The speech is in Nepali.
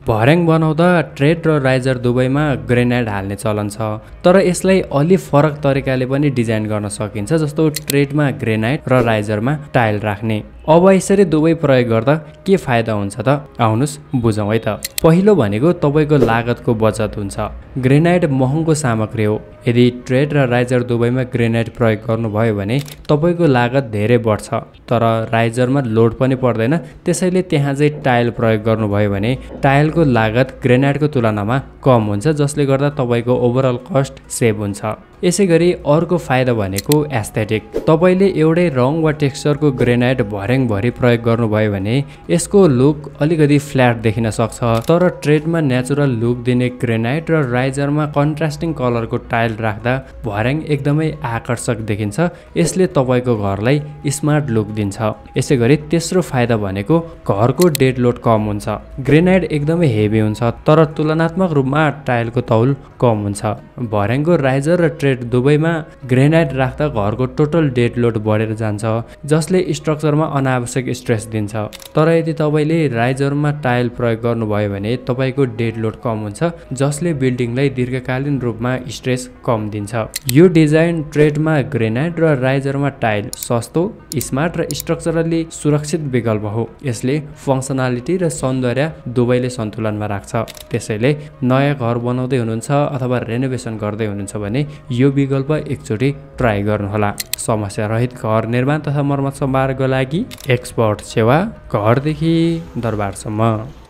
भर्याङ बनाउँदा ट्रेड र राइजर दुवैमा ग्रेनाइट हाल्ने चलन छ, तर यसलाई अलि फरक तरिकाले पनि डिजाइन गर्न सकिन्छ, जस्तो ट्रेडमा ग्रेनाइट र राइजरमा टाइल राख्ने। अब यसरी दुवै प्रयोग गर्दा के फाइदा हुन्छ त आउनुस् बुझौँ है त। पहिलो भनेको तपाईँको लागतको बचत हुन्छ। ग्रेनाइट महँगो सामग्री हो, यदि ट्रेड र राइजर दुवैमा ग्रेनाइट प्रयोग गर्नुभयो भने तपाईँको लागत धेरै बढ्छ, तर राइजरमा लोड पनि पर्दैन। त्यसैले त्यहाँ चाहिँ टाइल प्रयोग गर्नुभयो भने टाइलको लागत ग्रेनाइटको तुलनामा कम हुन्छ, जसले गर्दा तपाईँको ओभरअल कस्ट सेभ हुन्छ। यसै गरी अर्को फाइदा भनेको एस्थेटिक। तपाईँले एउटै रङ वा टेक्सचरको ग्रेनाइट भर्याङभरि प्रयोग गर्नुभयो भने यसको लुक अलिकति फ्ल्याट देखिन सक्छ, तर ट्रेडमा नेचुरल लुक दिने ग्रेनाइट र राइजरमा कन्ट्रास्टिङ कलरको टाइल राख्दा भर्याङ एकदमै आकर्षक देखिन्छ। यसले तपाईँको घरलाई स्मार्ट लुक दिन्छ। यसै गरी तेस्रो फाइदा भनेको घरको डेड लोड कम हुन्छ। ग्रेनाइट एकदमै हेभी हुन्छ, तर तुलनात्मक रूपमा टाइलको तौल कम हुन्छ। भर्याङको राइजर र ट्रेड दुवैमा ग्रेनाइट राख्दा घरको टोटल डेड लोड बढेर जान्छ, जसले स्ट्रक्चरमा अनावश्यक स्ट्रेस दिन्छ। तर यदि तपाईँले राइजरमा टाइल प्रयोग गर्नुभयो भने तपाईँको डेड लोड कम हुन्छ, जसले बिल्डिङलाई दीर्घकालीन रूपमा स्ट्रेस कम दिन्छ। यो डिजाइन ट्रेडमा ग्रेनाइट र राइजरमा टाइल सस्तो, स्मार्ट र स्ट्रक्चरली सुरक्षित विकल्प हो। यसले फङ्सनालिटी र सौन्दर्य दुवैले सन्तुलनमा राख्छ। त्यसैले नयाँ घर बनाउँदै हुनुहुन्छ अथवा रेनोभेसन गर्दै हुनुहुन्छ भने यो विकल्प एकचोटि ट्राई गर्नुहोला। समस्या रहित घर निर्माण तथा मर्मत सम्भारको लागि एक्सपर्ट सेवा, घरदेखि दरबारसम्म।